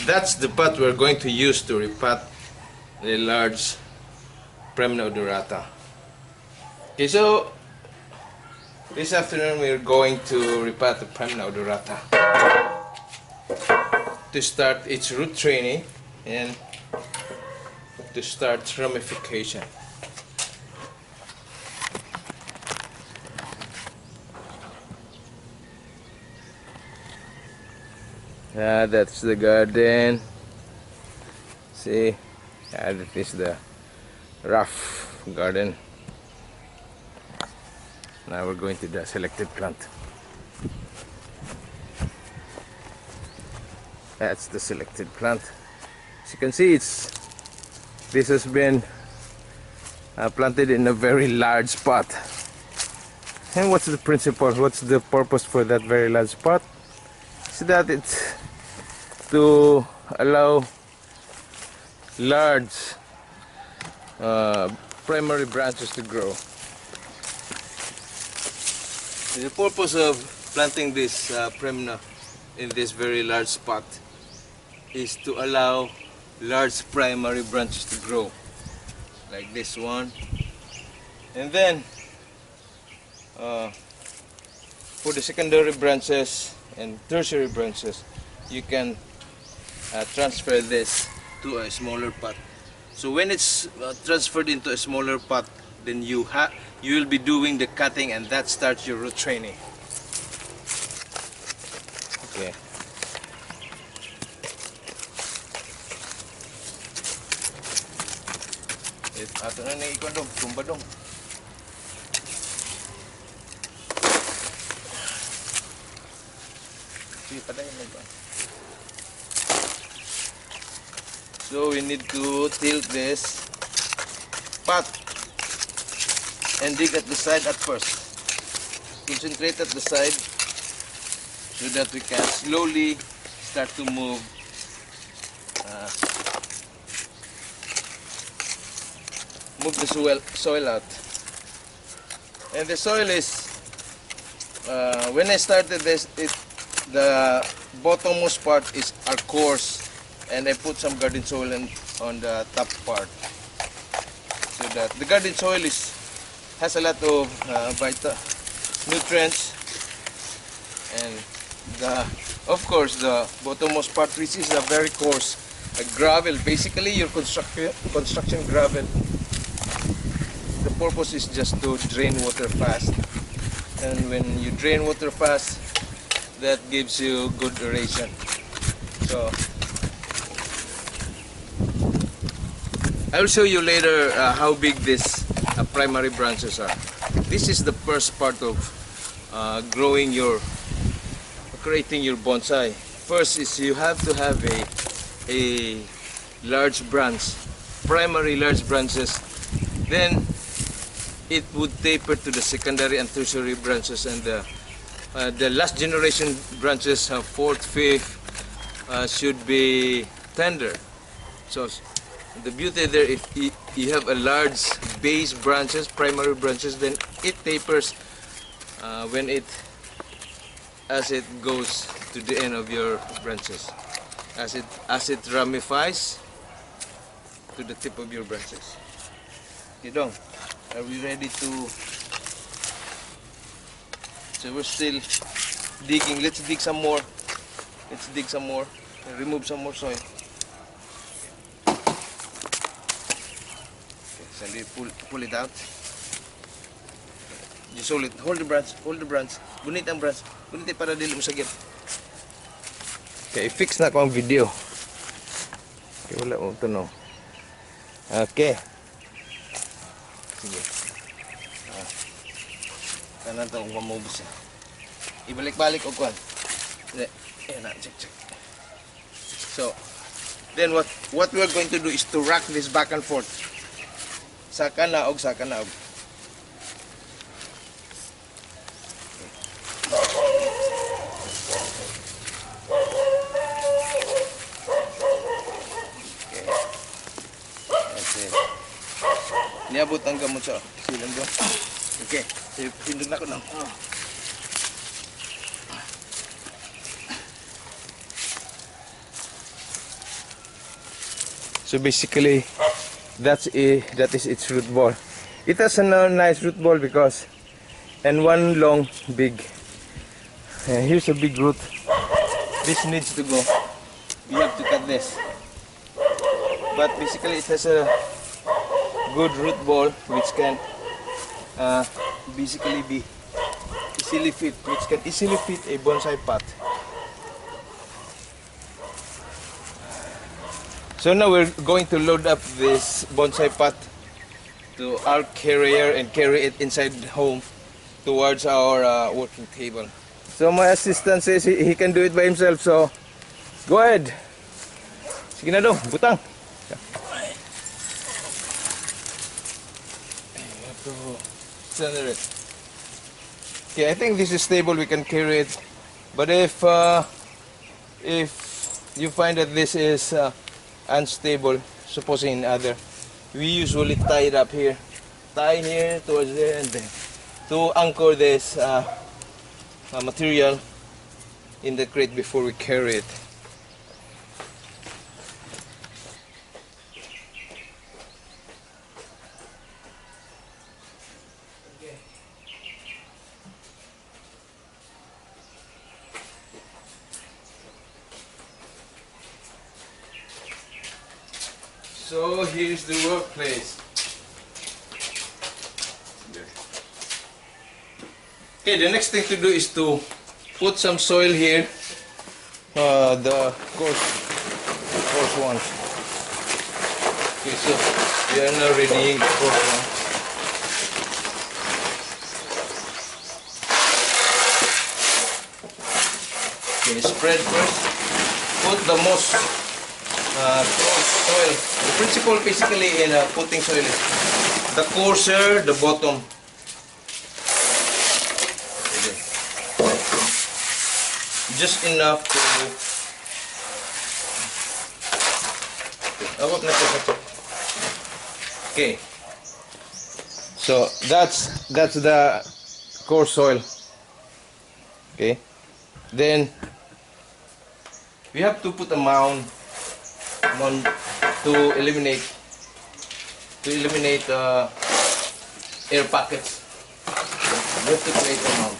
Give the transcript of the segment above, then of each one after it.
that's the pot we're going to use to repot the large Premna odorata. Okay, so this afternoon we're going to repot the Premna odorata to start its root training and to start ramification. That's the garden. See, that is the rough garden. Now we're going to the selected plant. That's the selected plant. As you can see, this has been planted in a very large pot. And what's the principle? What's the purpose for that very large pot? So that it's to allow large primary branches to grow. The purpose of planting this Premna in this very large pot is to allow large primary branches to grow, like this one. And then for the secondary branches and tertiary branches, you can transfer this to a smaller pot. So when it's transferred into a smaller pot, then you will be doing the cutting, and that starts your root training. Okay. Ato na ni ikon dong, tumba dong. Sige, padayon na ba? So we need to tilt this pot and dig at the side at first. Concentrate at the side so that we can slowly start to move the soil out. And the soil is when I started this, the bottommost part are coarse, and I put some garden soil on the top part, so that the garden soil has a lot of nutrients, and of course the bottommost part, which is a very coarse gravel, basically your construction gravel. The purpose is just to drain water fast, and when you drain water fast, that gives you good aeration. So I will show you later how big these primary branches are. This is the first part of creating your bonsai. First is you have to have a large branch, primary large branches. Then it would taper to the secondary and tertiary branches, and the last generation branches, fourth, fifth, should be tender. So the beauty there, if you have a large base branches, primary branches, then it tapers as it goes to the end of your branches, as it ramifies to the tip of your branches. Okay, Dong, are we ready to? So we're still digging. Let's dig some more. Let's dig some more. Remove some more soil. So we pull it out. Just hold it. Hold the branch. Hold the branch. Gunit ang branch. Gunit para dili mo sagip. Okay, fix na ko ang video. Okay, wala mo ito, no. Okay. Sige. Tanan ito kung mamubos na. Ibalik-balik o kwan. Ayan na, check. So, then what we're going to do is to rock this back and forth. Sa kanaog, sa kanaog. Niabot ang gamot sa silang doon. Okay, pindot na ko lang. So basically, that is its root ball. It has a nice root ball because, and one long big. Here's a big root. This needs to go. You have to cut this. But basically, it has a good root ball which can basically be easily fit, which can easily fit a bonsai pot. So now we're going to load up this bonsai pot to our carrier and carry it inside home towards our working table. So my assistant says he can do it by himself, so go ahead. Sige na daw, butang. Center it. Okay, I think this is stable, we can carry it. But if you find that this is unstable, supposing in other, we usually tie it up here. Tie here towards there and then to anchor this material in the crate before we carry it. So here's the workplace. Okay, the next thing to do is to put some soil here. The coarse ones. Okay, so we are now readying the coarse one. Okay, spread first. Put the most coarse soil. The principle basically in putting soil is the coarser, the bottom. Just enough to. Okay. So that's the coarse soil. Okay. Then we have to put a mound to eliminate air pockets. You have to create a mound.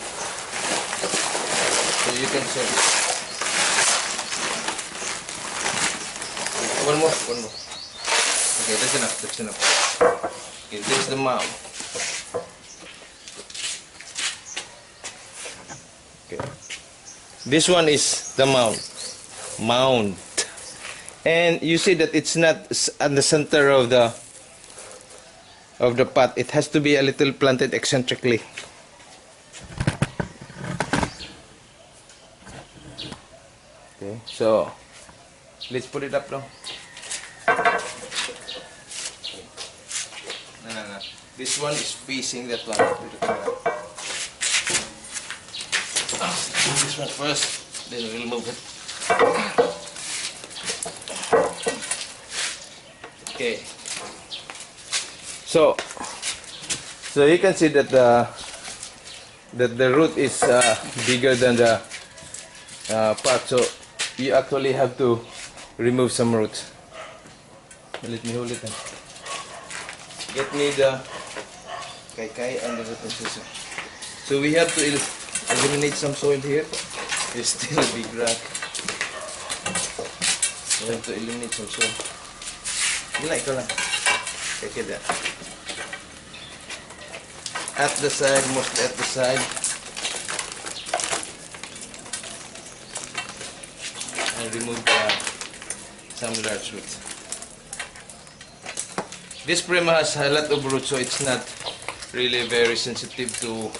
So you can set one more. Okay, that's enough. Okay, this is the mound. Okay, this one is the mound, and you see that it's not at the center of the pot. It has to be a little planted eccentrically. Okay, so let's put it up now. No. This one is facing that one. This one first, then we'll move it. Okay. So you can see that the root is bigger than the pot. So you actually have to remove some roots. Let me hold it. Get me the kai and the root and scissors. So we have to eliminate some soil here. There's still a big rock. We have to eliminate some soil. Ito lang. Okay, that. At the side, mostly at the side. And remove some large roots. This Premna has a lot of roots, so it's not really very sensitive to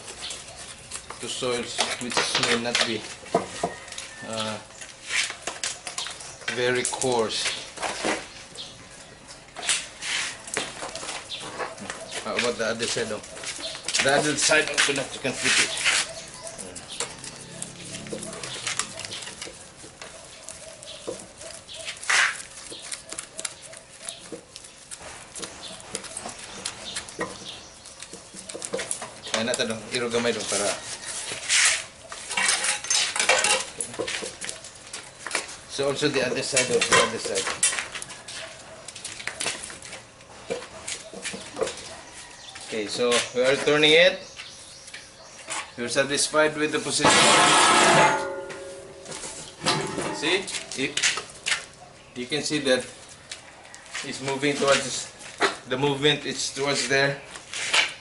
soils, which may not be very coarse. How about the other side though? The other side also that you can fit it. Kaya natin dong, iro gamay dong para. So also the other side. Okay, so we are turning it. You're satisfied with the position? See? You can see that it's moving towards, the movement is towards there,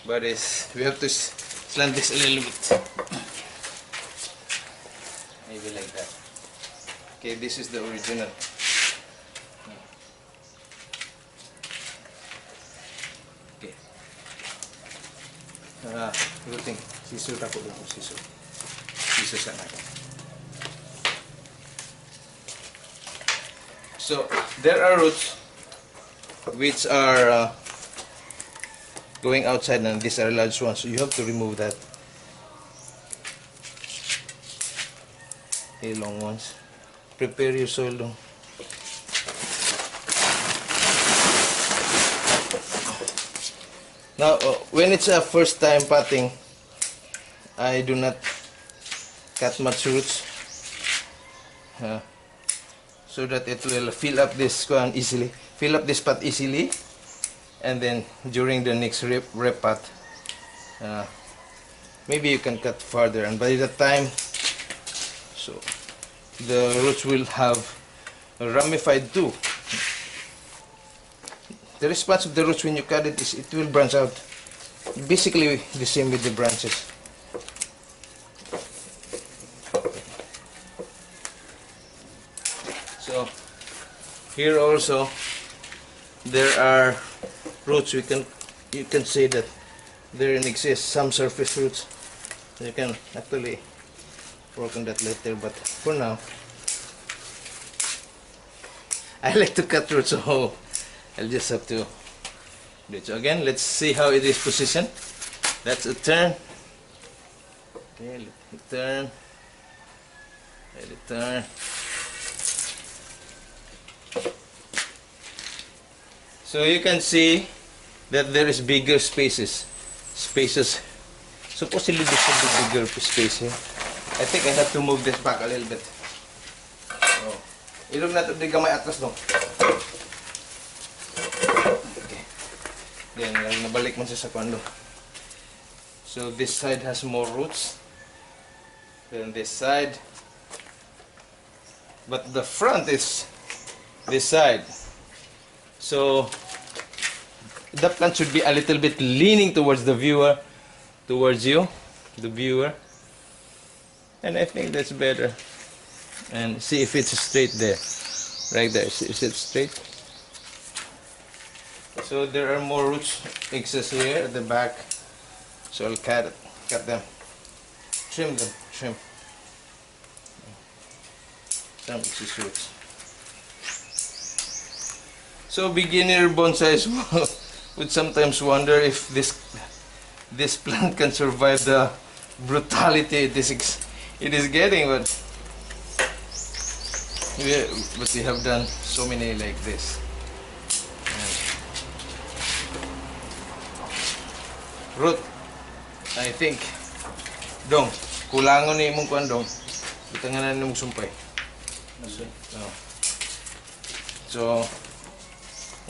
but we have to slant this a little bit. Maybe like that. Okay, this is the original. Okay. Routing. Scissor ako dun. Scissor. Scissor sana. So, there are roots which are going outside, and these are large ones, so you have to remove that. Okay, long ones. Prepare your soil though. Now, when it's a first time potting, I do not cut much roots so that it will fill up this pot easily, and then during the next rep pot, maybe you can cut further, and by the time, so the roots will have ramified too. The response of the roots when you cut it is it will branch out. Basically the same with the branches. So here also there are roots. You can say that there exists some surface roots. You can actually work on that later, but for now I like to cut roots, so I'll just have to do it. So again, let's see how it is positioned. That's a turn. Okay, let it turn. Let it turn. So you can see that there is bigger spaces. Supposedly this should be bigger space here. I think I have to move this back a little bit. Oh. Ilog na ito di gamay atlas no. Okay. Yan, nabalik man siya sa kwando. So this side has more roots than this side. But the front is this side. So the plant should be a little bit leaning towards the viewer, towards you, the viewer. And I think that's better. And see if it's straight there. Right there. Is it straight? So there are more roots excess here at the back. So I'll cut them. Trim them. Trim. Some excess roots. So beginner bonsais would sometimes wonder if this plant can survive the brutality it is getting, but we have done so many like this. Root, I think, dong, kulangon ni imong kuan dong. Bitangan na nimong sumpay. So,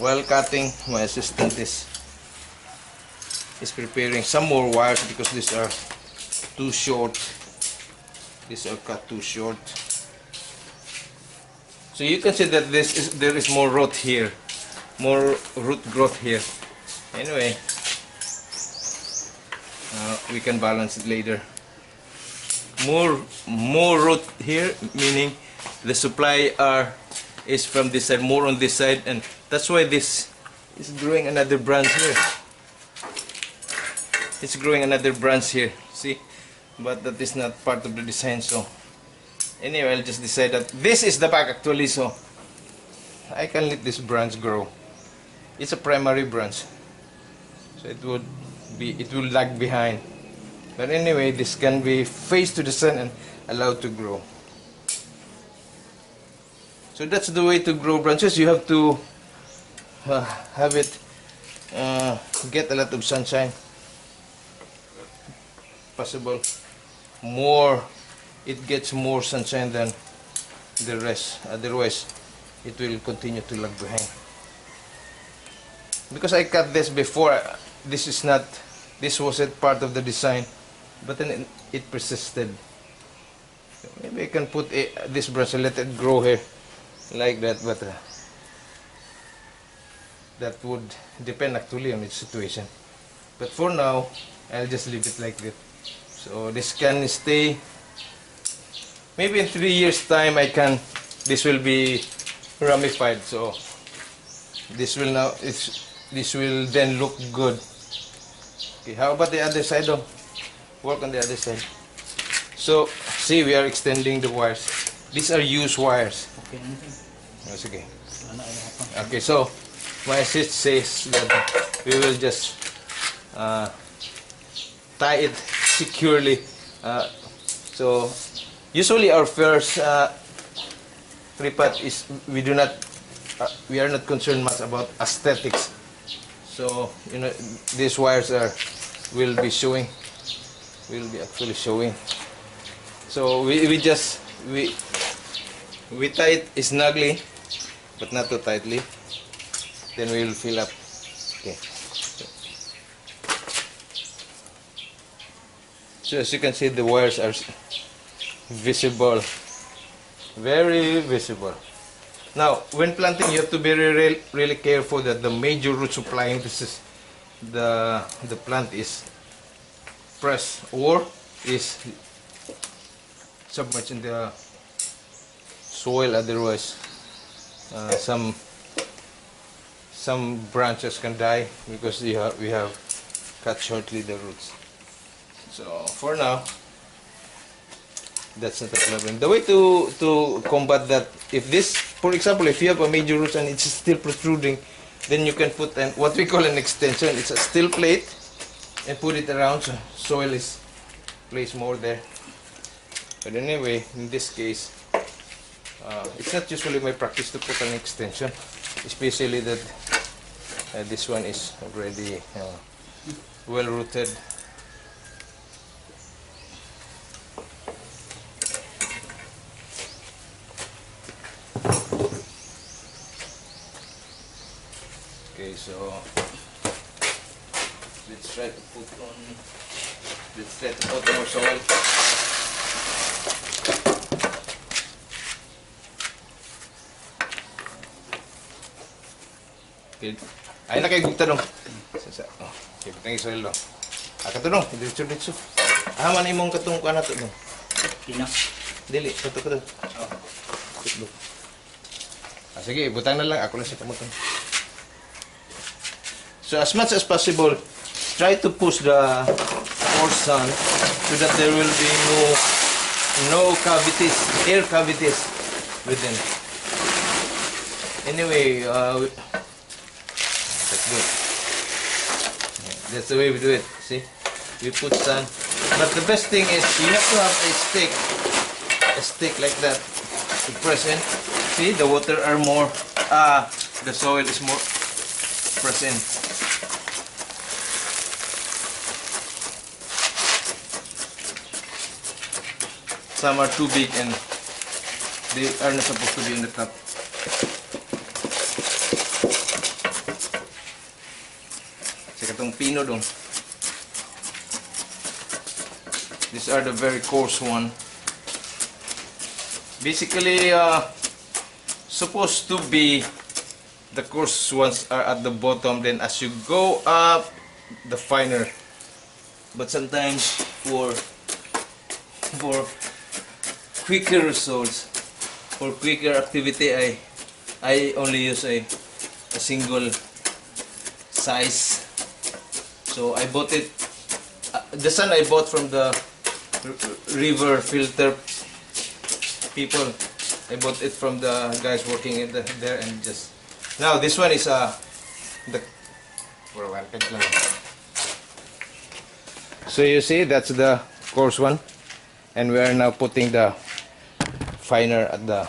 while cutting, my assistant is preparing some more wires because these are too short. These are cut too short. So you can see that there is more root here, more root growth here. Anyway, we can balance it later. More root here, meaning the supply is from this side, more on this side, and that's why this is growing another branch here. It's growing another branch here. See, but that is not part of the design. So anyway, I'll just decide that this is the back actually, so I can let this branch grow. It's a primary branch, so it will lag behind. But anyway, this can be faced to the sun and allowed to grow. So that's the way to grow branches. You have to have it get a lot of sunshine. Possible more, it gets more sunshine than the rest, otherwise it will continue to lag behind. Because I cut this before, this is not, this wasn't part of the design, but then it persisted. So maybe I can put this brush and let it grow here like that, but that would depend actually on its situation. But for now, I'll just leave it like that. So this can stay. Maybe in 3 years time this will be ramified. So this will then look good. Okay, how about the other side though? Work on the other side. So see, we are extending the wires. These are used wires. Okay. That's okay. Okay, so my assist says that we will just tie it securely. So usually our first pre-pat is we are not concerned much about aesthetics. So you know, these wires will be actually showing. So we tie it snugly, but not too tightly. Then we will fill up. Okay. So as you can see, the wires are visible, very visible. Now, when planting, you have to be really careful that the major root supplying the plant is pressed or is submerged in the soil. Otherwise, some branches can die because we have cut shortly the roots. So for now, that's not a problem. The way to combat that, if this, for example, if you have a major root and it's still protruding, then you can put what we call an extension. It's a steel plate and put it around so soil is placed more there. But anyway, in this case, it's not usually my practice to put an extension, especially that this one is already well rooted. Okay, so let's try to put more soil. Okay. Ay na kay gugtanong. Oh, okay, tangi soil lo. Katunong, diretso. Man imong katong kana to no. Pino. Dili, kato. Sige, butang na lang ako lang sa kamutong. So as much as possible, try to push the coarse sand so that there will be no cavities, air cavities within. Anyway, that's good. That's the way we do it. See, we put sand, but the best thing is you have to have a stick like that to press in. See, the water are more, the soil is more pressed in. Some are too big and they are not supposed to be in the cup. Sa katong pino dong. These are the very coarse one. Basically, supposed to be the coarse ones are at the bottom. Then as you go up, the finer. But sometimes for quicker results or quicker activity, I only use a single size. So I bought it, the sand I bought from the river filter people. I bought it from the guys working in there, and just now this one is so you see, that's the coarse one, and we are now putting the finer at the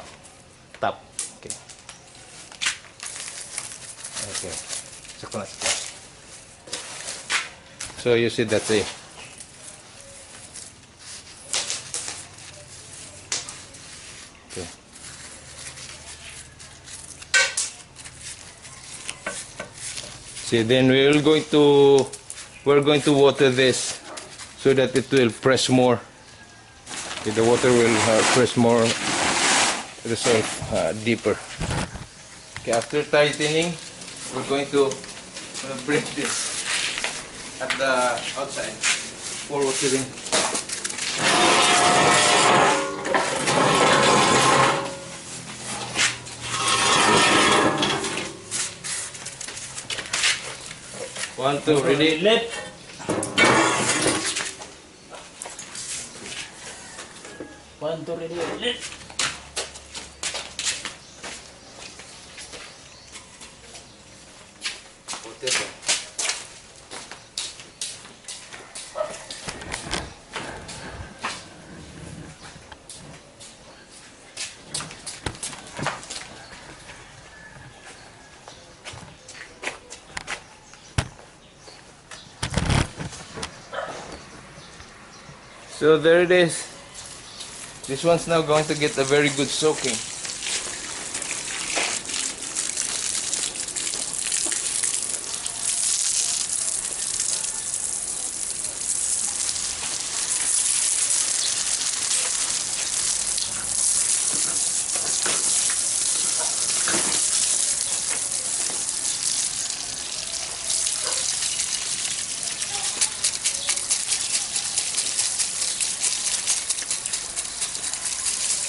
top. Okay. So you see, that's it. Okay. See, then we will going to we're going to water this so that it will press more. Okay, the water will press more the soil deeper. Okay, after tightening, we're going to bring this at the outside for watering. One, two, ready? Left. One, two, ready? Left. So there it is. This one's now going to get a very good soaking.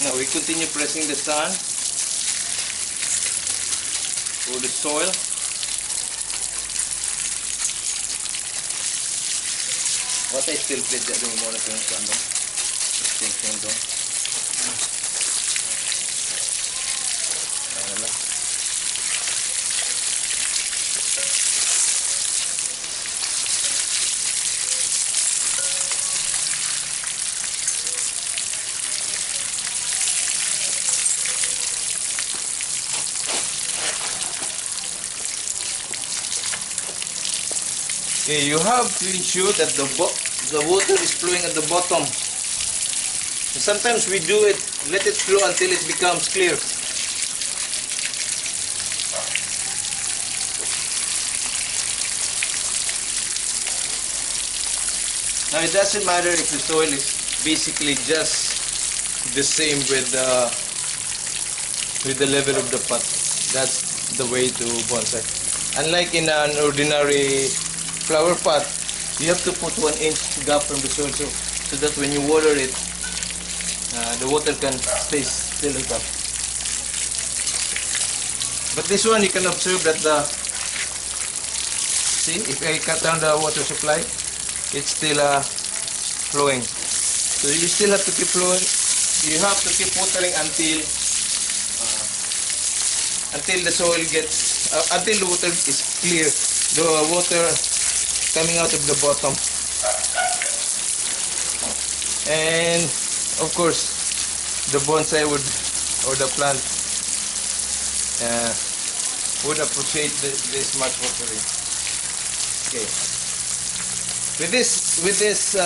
Now we continue pressing the sun or the soil. What I still plate that yung muna ko yung sando. Extension doon. Ano lang. Okay, you have to ensure that the water is flowing at the bottom. And sometimes we do it, let it flow until it becomes clear. Now it doesn't matter if the soil is basically just the same with the level of the pot. That's the way to bonsai. Unlike in an ordinary flower pot, you have to put 1 inch gap from the soil so that when you water it, the water can stay still on top. But this one, you can observe that see, if I cut down the water supply, it's still flowing. So you still have to keep flowing. You have to keep watering until the soil gets, until the water is clear. The water coming out of the bottom, and of course the bonsai would, or the plant would appreciate this much watering. Okay, with this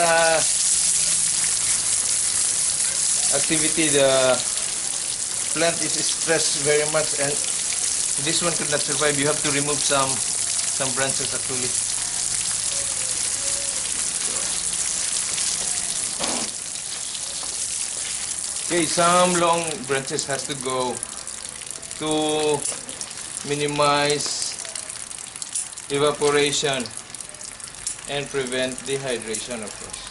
activity, the plant is stressed very much, and this one could not survive. You have to remove some branches actually. Okay, some long branches has to go to minimize evaporation and prevent dehydration, of course.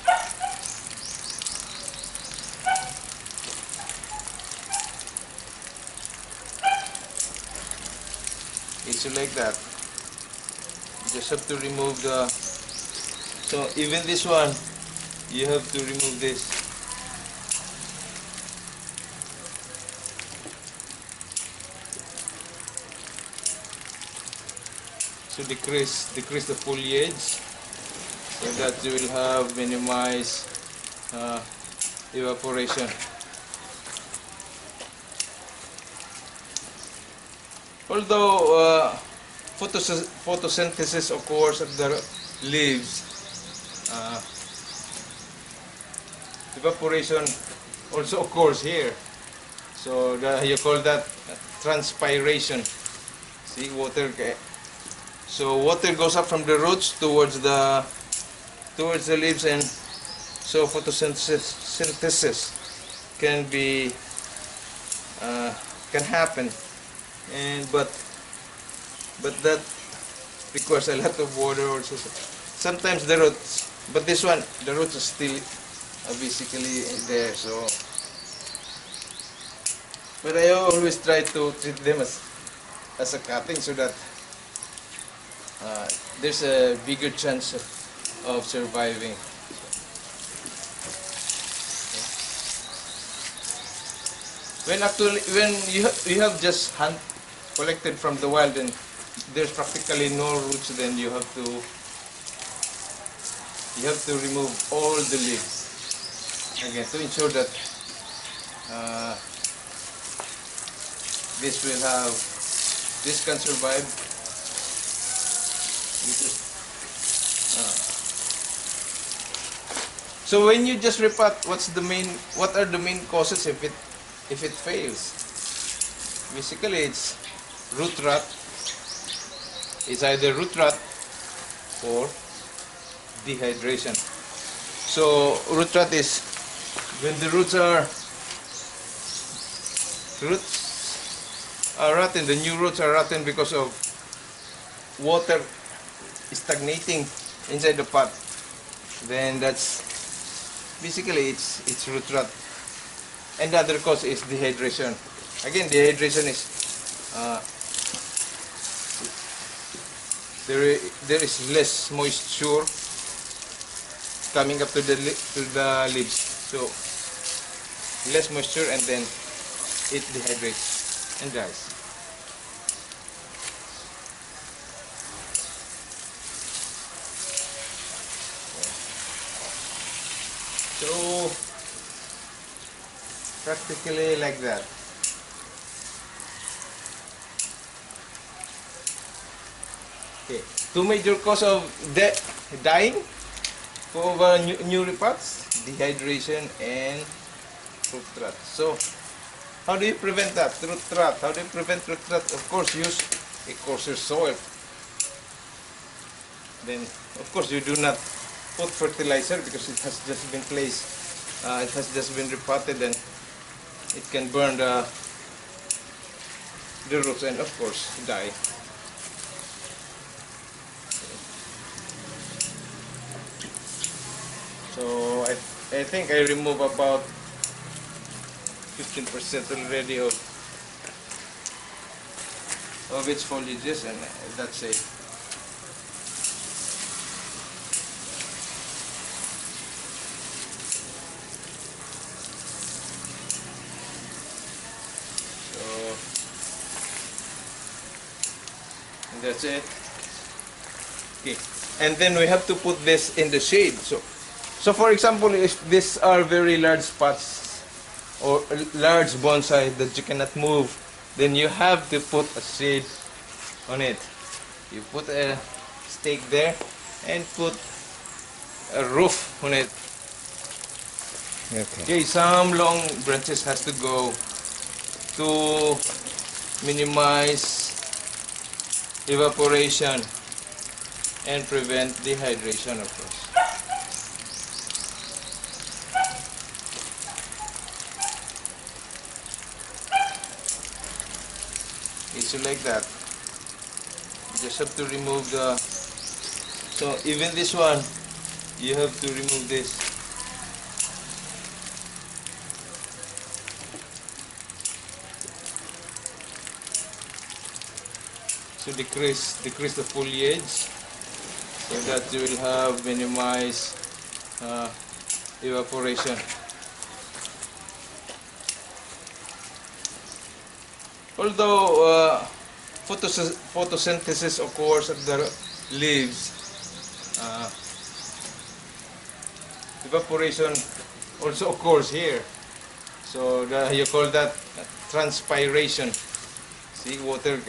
It's like that. You just have to remove the, so even this one, you have to remove this. So decrease the foliage so that you will have minimized evaporation. Although photosynthesis occurs at the leaves, evaporation also occurs here. So you call that transpiration. See, water. So water goes up from the roots towards the towards the leaves, and so photosynthesis can be can happen, and but that requires a lot of water also. Sometimes the roots, but this one the roots are still basically there. So, but I always try to treat them as a cutting so that there's a bigger chance of surviving. When you have just hand collected from the wild and there's practically no roots, then you have to remove all the leaves again to ensure that this can survive. So when you just repot, what are the main causes if it fails? Basically, it's root rot. It's either root rot or dehydration. So root rot is when the roots are rotten. The new roots are rotten because of water stagnating inside the pot. Then that's basically it's root rot. And the other cause is dehydration. Again, dehydration is there is less moisture coming up to the leaves, so less moisture, and then it dehydrates and dies. So practically like that. Okay, two major cause of dying for new repots: dehydration and root rot. So how do you prevent that? Root rot. How do you prevent root rot? Of course, use a coarser soil. Then of course you do not put fertilizer because it has just been placed. It has just been repotted, and it can burn the roots and of course die. So I think I remove about 15% already of its foliages, and that's it. That's it. Okay, and then we have to put this in the shade. So for example, if these are very large pots or large bonsai that you cannot move, then you have to put a shade on it. You put a stake there and put a roof on it. Okay, some long branches has to go to minimize evaporation and prevent dehydration, of course. It's like that. You just have to remove the... So even this one, you have to remove this. So decrease the foliage so that you will have minimized evaporation. Although photosynthesis occurs at the leaves, evaporation also occurs here. So you call that transpiration. See, water.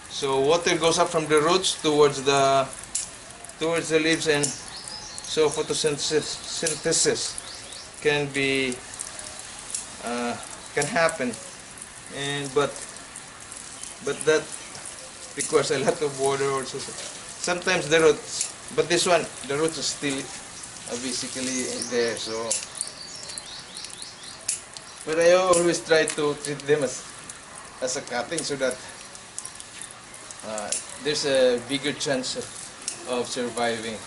So water goes up from the roots towards the leaves, and so photosynthesis can happen, and but that requires a lot of water also. Sometimes the But this one, the roots are still basically there. So, but I always try to treat them as a cutting so that there's a bigger chance of surviving.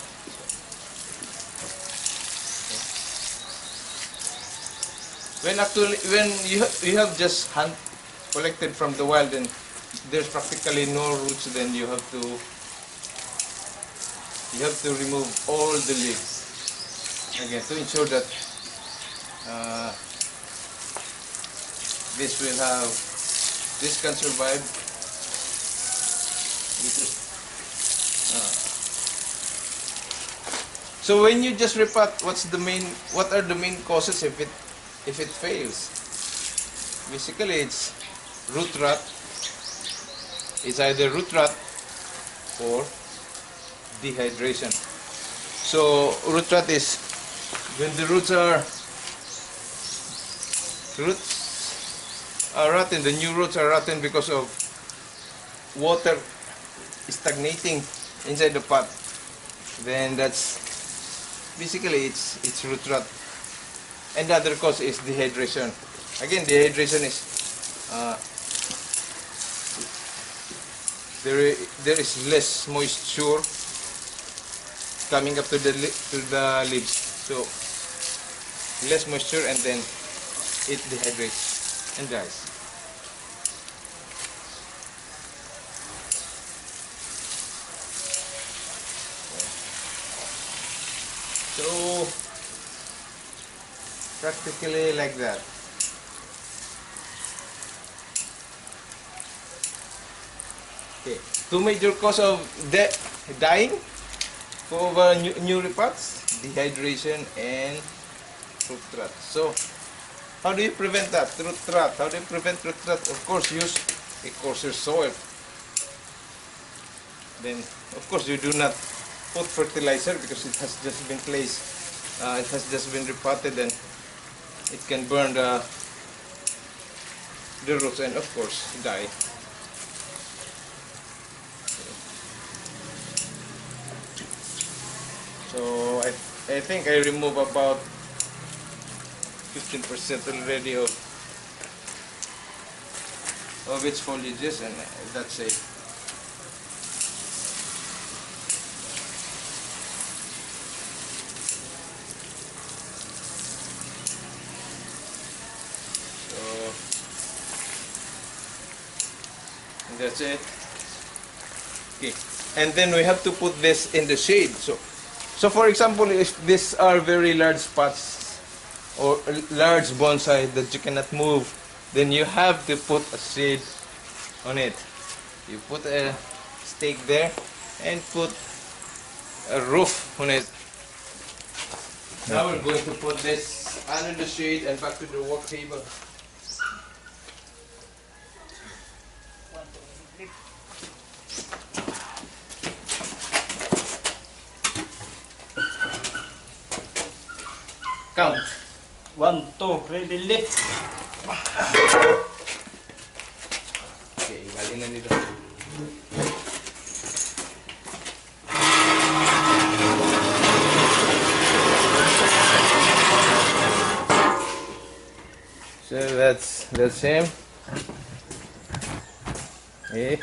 When you have just collected from the wild and there's practically no roots, then you have to remove all the leaves again to ensure that this can survive. So when you just repot, what are the main causes if it fails? Basically, it's root rot. It's either root rot or dehydration. So root rot is when the roots are rotten. The new roots are rotten because of water stagnating inside the pot. Then that's basically it's root rot. And the other cause is dehydration. Again, dehydration is there is less moisture coming up to the leaves, so less moisture, and then it dehydrates and dies. So practically like that. Okay, two major cause of dying of new repots: dehydration and root rot. So how do you prevent that? Root rot. How do you prevent root rot? Of course, use a coarser soil. Then of course you do not put fertilizer because it has just been placed. It has just been repotted, and it can burn the roots and of course die. So I think I remove about 15% already of its foliages, and that's it. That's it. Okay, and then we have to put this in the shade. So for example, if these are very large pots or large bonsai that you cannot move, then you have to put a shade on it. You put a stake there and put a roof on it. Now we're going to put this under the shade and back to the work table. Count. 1, 2, ready, lift. Okay, galing na dito. So that's him. Okay.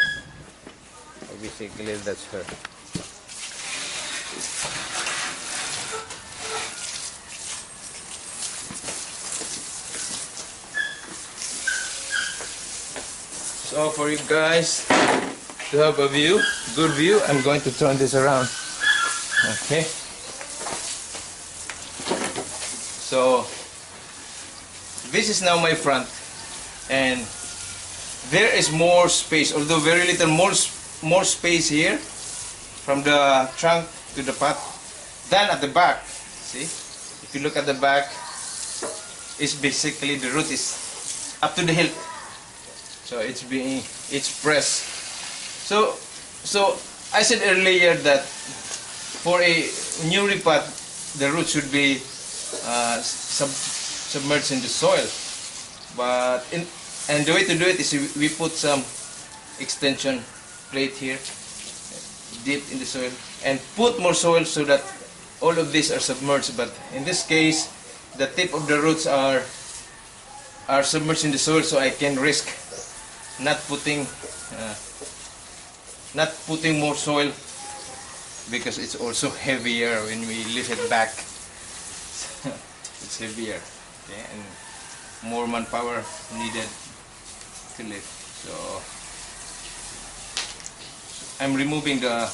Basically that's her. So for you guys to have a good view, I'm going to turn this around. Okay. So this is now my front, and there is more space, although very little more space here from the trunk to the pot than at the back. See, if you look at the back, it's basically the root is up to the hilt. So it's pressed. So I said earlier that for a new repot, the root should be submerged in the soil. And the way to do it is we put some extension plate here, deep in the soil, and put more soil so that all of these are submerged. But in this case, the tip of the roots are submerged in the soil, so I can risk not putting more soil, because it's also heavier when we lift it back. It's heavier, okay, and more manpower needed to lift. So I'm removing the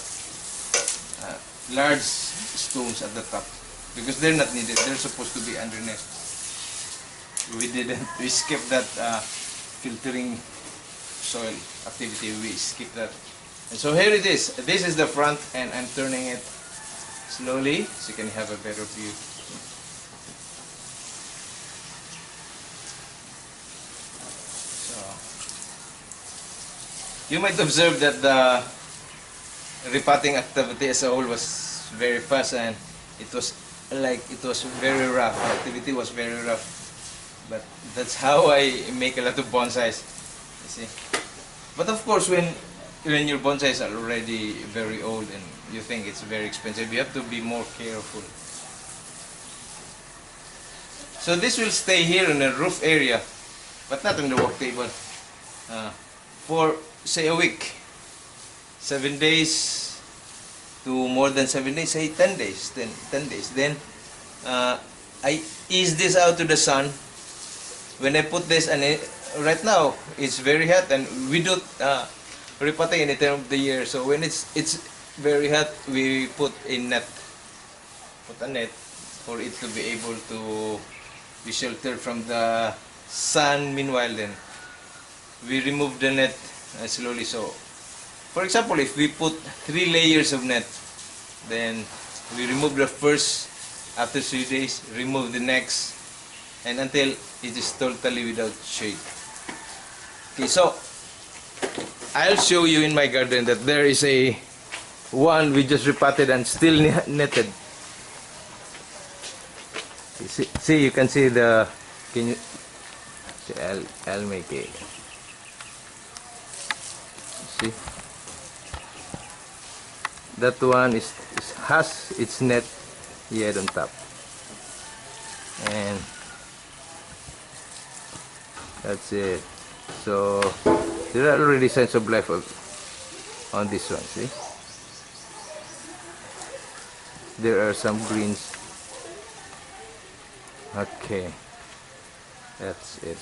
large stones at the top because they're not needed. They're supposed to be underneath. We skipped that filtering soil activity. We skipped that. And so here it is. This is the front, and I'm turning it slowly so you can have a better view. So you might observe that the repotting activity as a whole was very fast, and it was very rough. The activity was very rough, but that's how I make a lot of bonsais. You see, but of course, when your bonsais are already very old and you think it's very expensive, you have to be more careful. So this will stay here in the roof area, but not on the work table, for say a week, 7 days to more than 7 days, say 10 days, 10 days. Then I ease this out to the sun. When I put this, and right now it's very hot, and we do repotting any time of the year. So when it's very hot, we put a net, for it to be able to be sheltered from the sun. Meanwhile, then we remove the net slowly. So for example, if we put 3 layers of net, then we remove the first, after 3 days, remove the next, and until it is totally without shade. Okay, so I'll show you in my garden that there is a one we just repotted and still netted. See, you can see the. Can you? See, I'll make it. See, that one has its net yet on top, and that's it. So there are already signs of life on this one. See, there are some greens. Okay, that's it.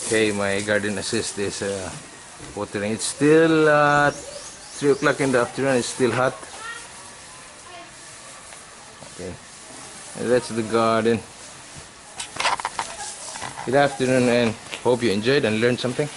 Okay, my garden assist is watering. It's still 3 o'clock in the afternoon. It's still hot. Okay, and that's the garden. Good afternoon, and hope you enjoyed and learned something.